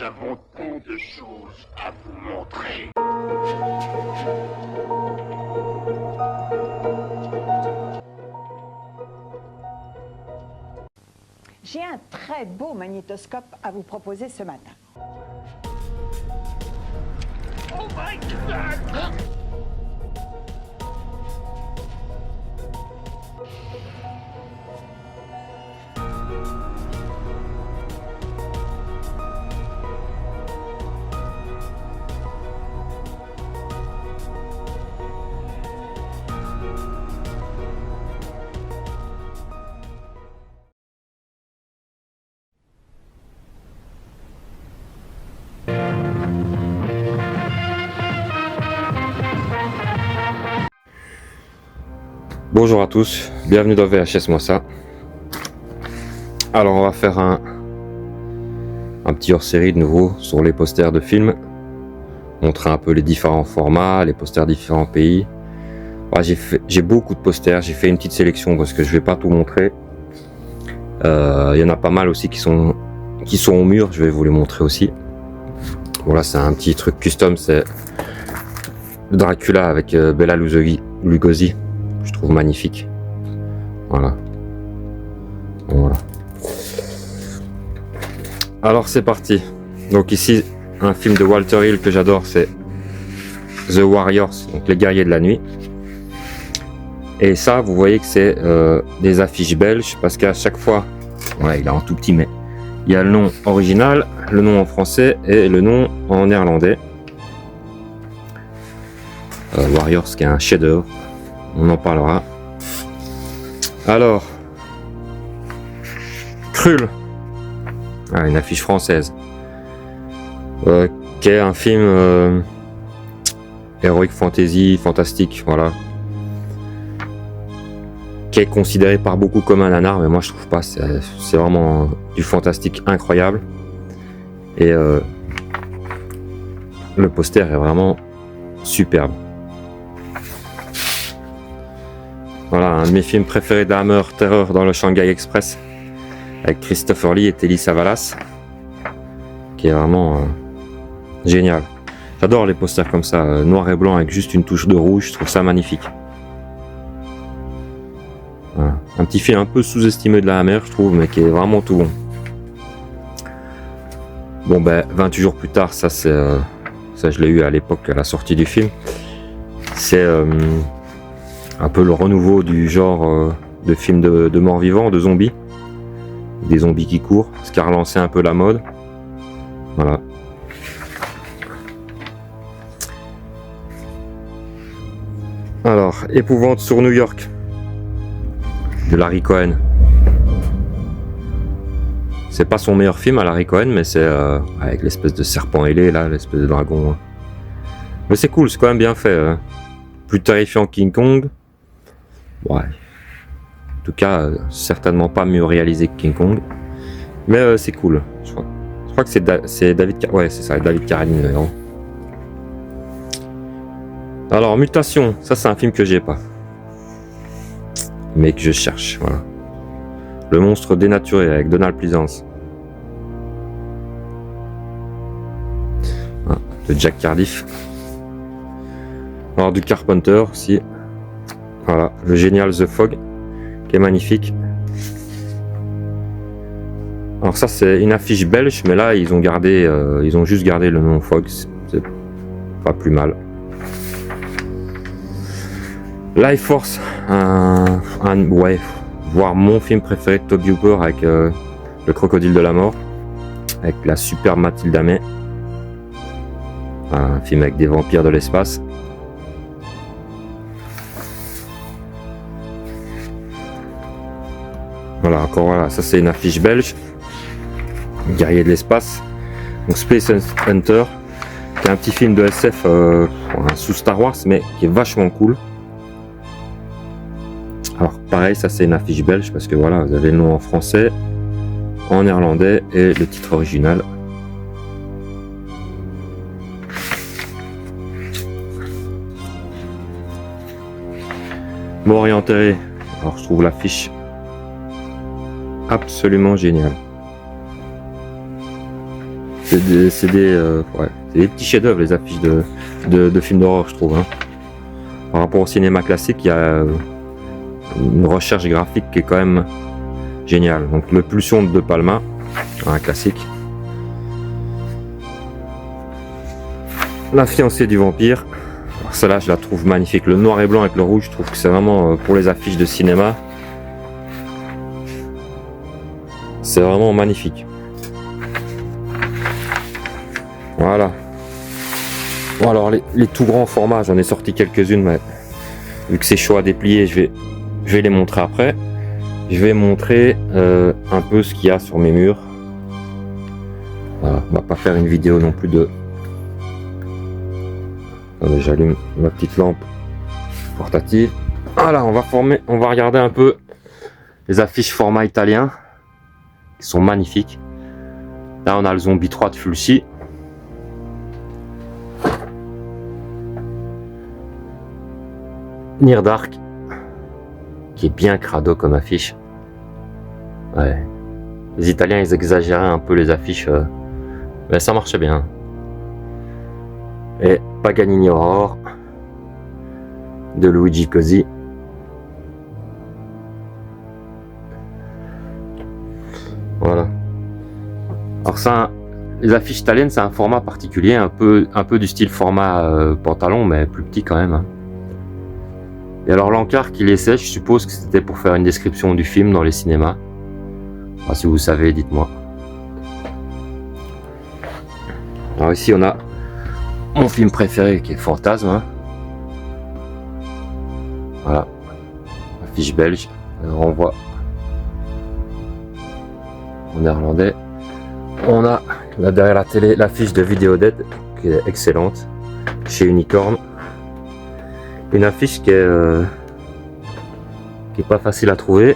avons tant de choses à vous montrer. J'ai un très beau magnétoscope à vous proposer ce matin. Oh my God! Bonjour à tous, bienvenue dans VHS Moi Ça. Alors on va faire un petit hors-série de nouveau sur les posters de films. Montrer un peu les différents formats, les posters de différents pays. J'ai beaucoup de posters, j'ai fait une petite sélection parce que je vais pas tout montrer. Il y en a pas mal aussi qui sont au mur, je vais vous les montrer aussi. Voilà, c'est un petit truc custom, c'est Dracula avec Bela Lugosi. Je trouve magnifique. Voilà. Alors c'est parti. Donc ici un film de Walter Hill que j'adore, c'est The Warriors, donc les guerriers de la nuit. Et ça, vous voyez que c'est des affiches belges parce qu'à chaque fois, ouais, il est en tout petit, mais il y a le nom original, le nom en français et le nom en néerlandais. Warriors, qui est un chef-d'œuvre. On en parlera. Alors, Krull, une affiche française, qui est un film heroic fantasy, fantastique, voilà, qui est considéré par beaucoup comme un nanar, mais moi je trouve pas. C'est vraiment du fantastique incroyable. Et le poster est vraiment superbe. Voilà, un de mes films préférés de Hammer, Terreur dans le Shanghai Express, avec Christopher Lee et Telly Savalas, qui est vraiment génial. J'adore les posters comme ça, noir et blanc avec juste une touche de rouge, je trouve ça magnifique. Voilà. Un petit film un peu sous-estimé de la Hammer, je trouve, mais qui est vraiment tout bon. Bon ben, 28 jours plus tard, ça je l'ai eu à l'époque, à la sortie du film. C'est un peu le renouveau du genre de film de mort-vivant, de zombies. Des zombies qui courent, ce qui a relancé un peu la mode. Voilà. Alors, Épouvante sur New York, de Larry Cohen. C'est pas son meilleur film à Larry Cohen, mais c'est avec l'espèce de serpent ailé là, l'espèce de dragon. Mais c'est cool, c'est quand même bien fait. Plus terrifiant que King Kong. Ouais. En tout cas, certainement pas mieux réalisé que King Kong. Mais c'est cool. Je crois que c'est David. Ouais, c'est ça, David Carradine. Alors, Mutation, ça c'est un film que j'ai pas, mais que je cherche. Voilà. Le monstre dénaturé avec Donald Pleasence. Ah, de Jack Cardiff. Alors du Carpenter aussi. Voilà, le génial The Fog, qui est magnifique. Alors ça c'est une affiche belge, mais là ils ont juste gardé le nom Fog, c'est pas plus mal. Life Force, ouais, voire mon film préféré de Tobe Hooper avec le crocodile de la mort, avec la superbe Mathilde May. Un film avec des vampires de l'espace. Voilà, encore voilà, ça c'est une affiche belge. Guerrier de l'espace. Donc Space Hunter, qui est un petit film de SF sous Star Wars, mais qui est vachement cool. Alors pareil, ça c'est une affiche belge parce que voilà, vous avez le nom en français, en néerlandais et le titre original. Mort et enterré. Alors je trouve l'affiche absolument géniale. c'est des petits chefs-d'œuvre, les affiches de films d'horreur, je trouve. Hein. Par rapport au cinéma classique, il y a une recherche graphique qui est quand même géniale. Donc le Pulsion de De Palma, un classique. La fiancée du vampire. Celle-là, je la trouve magnifique. Le noir et blanc avec le rouge, je trouve que c'est vraiment pour les affiches de cinéma. C'est vraiment magnifique. Voilà. Bon, alors les tout grands formats, j'en ai sorti quelques-unes, mais vu que c'est chaud à déplier, je vais les montrer après. Je vais montrer un peu ce qu'il y a sur mes murs. Voilà, on va pas faire une vidéo non plus de... Attendez, j'allume ma petite lampe portative. Voilà, on va regarder un peu les affiches format italien qui sont magnifiques. Là, on a le Zombie 3 de Fulci. Near Dark, qui est bien crado comme affiche. Ouais. Les Italiens, ils exagéraient un peu les affiches, mais ça marchait bien. Et Paganini Horror de Luigi Cosi. Voilà. Alors ça, les affiches italiennes, c'est un format particulier, un peu du style format pantalon, mais plus petit quand même. Hein. Et alors l'encart qui laissait, je suppose que c'était pour faire une description du film dans les cinémas. Ah, si vous savez, dites-moi. Alors ici on a mon film préféré qui est Fantasme. Hein. Voilà. Affiche belge. Alors on voit en néerlandais. On a là derrière la télé l'affiche de Video Dead qui est excellente chez Unicorn. Une affiche qui est pas facile à trouver.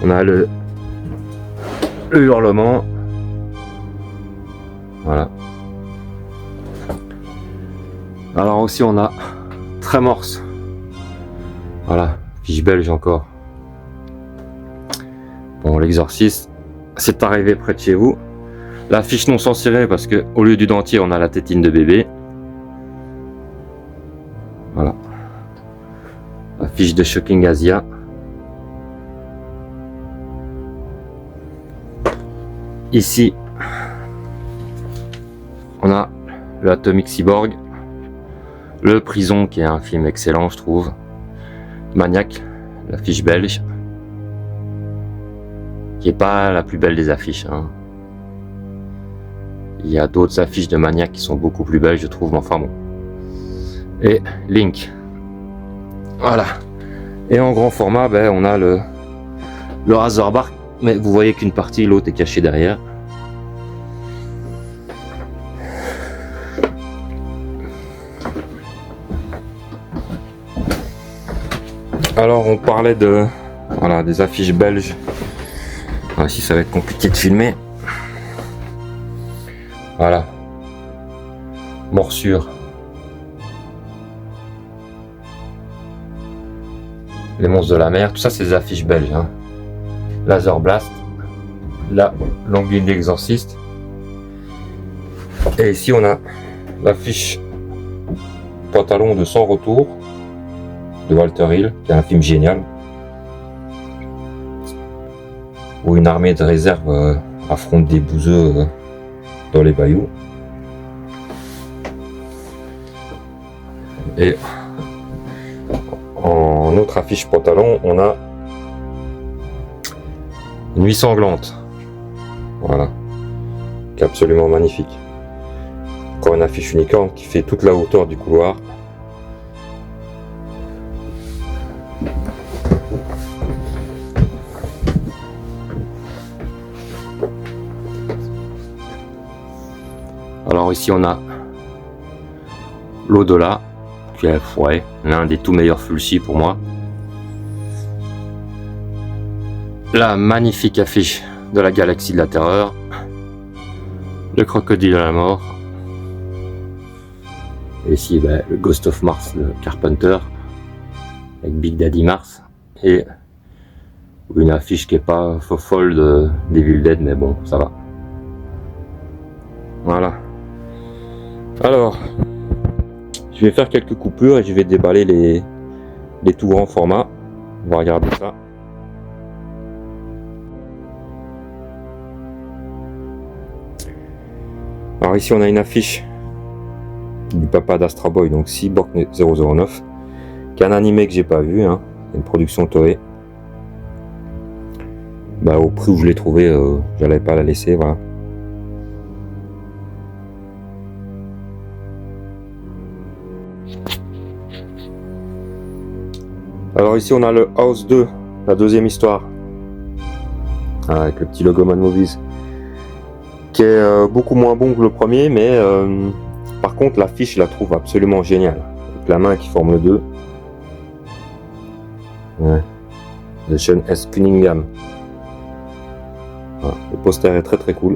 On a le hurlement. Voilà. Alors aussi on a Tremors. Voilà, fiche belge encore. Bon, l'exorciste, c'est arrivé près de chez vous. La fiche non censurée parce que au lieu du dentier, on a la tétine de bébé. Voilà. La fiche de Shocking Asia. Ici, on a le Atomic Cyborg. Le Prison, qui est un film excellent, je trouve. Maniac, l'affiche belge. Qui est pas la plus belle des affiches. Hein. Il y a d'autres affiches de Maniac qui sont beaucoup plus belles, je trouve, mais enfin bon. Et Link. Voilà. Et en grand format, ben, on a le Razorback, mais vous voyez qu'une partie, l'autre est cachée derrière. Alors on parlait de voilà, des affiches belges. Ah, si ça va être compliqué de filmer. Voilà. Morsure. Les monstres de la mer, tout ça c'est des affiches belges. Hein. Laser Blast. Là, l'anguille d'exorciste. Et ici on a l'affiche Pantalon de Sans Retour de Walter Hill, qui est un film génial. Où une armée de réserve affronte des bouseux dans les bayous. Et en autre affiche Pantalon, on a Nuit sanglante. Voilà. Qui est absolument magnifique. Encore une affiche Unicorn qui fait toute la hauteur du couloir. Alors ici on a l'au-delà, qui est l'un des tout meilleurs Fulci pour moi. La magnifique affiche de la galaxie de la terreur. Le crocodile à la mort. Et ici ben, le Ghost of Mars de Carpenter avec Big Daddy Mars. Et une affiche qui est pas folle de Evil Dead, mais bon, ça va. Voilà. Alors, je vais faire quelques coupures et je vais déballer les tout grands formats. On va regarder ça. Alors ici on a une affiche du papa d'Astra Boy, donc Cyborg 009, qui est un animé que j'ai pas vu, hein. Une production Toei. Bah, au prix où je l'ai trouvé, j'allais pas la laisser, voilà. Alors ici on a le House 2, la deuxième histoire, avec le petit logo Man Movies, qui est beaucoup moins bon que le premier, mais par contre l'affiche je la trouve absolument géniale, avec la main qui forme le 2. Ouais. De Sean S. Cunningham. Voilà. Le poster est très très cool.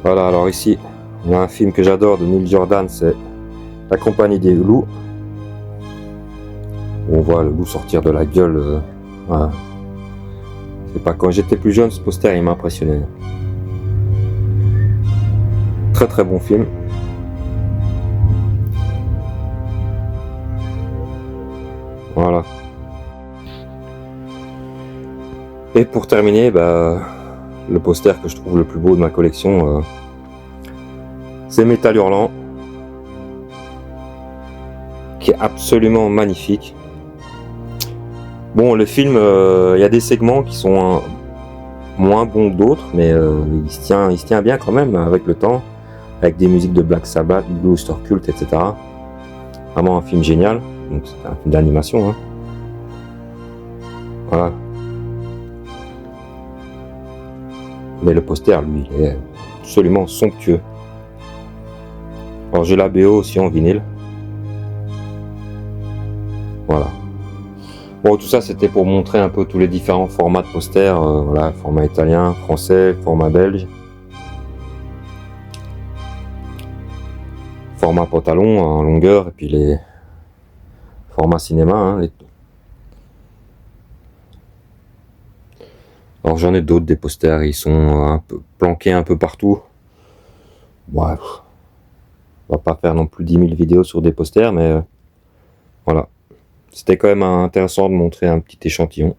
Voilà, alors ici on a un film que j'adore de Neil Jordan, c'est La Compagnie des loups. On voit le loup sortir de la gueule. Voilà. C'est pas, quand j'étais plus jeune, ce poster il m'a impressionné. Très très bon film. Voilà. Et pour terminer, bah, le poster que je trouve le plus beau de ma collection, c'est Métal Hurlant, qui est absolument magnifique. Bon, le film, il y a des segments qui sont moins bons que d'autres, mais il se tient bien quand même avec le temps, avec des musiques de Black Sabbath, Blue Oyster Cult, etc. Vraiment un film génial. Donc c'est un film d'animation, hein. Voilà. Mais le poster, lui, il est absolument somptueux. Alors j'ai la BO aussi en vinyle. Voilà. Bon, tout ça c'était pour montrer un peu tous les différents formats de posters. Voilà, format italien, français, format belge. Format pantalon en longueur et puis les formats cinéma, hein, Alors j'en ai d'autres des posters, ils sont un peu planqués un peu partout. Bref, on va pas faire non plus 10 000 vidéos sur des posters, mais voilà. C'était quand même intéressant de montrer un petit échantillon.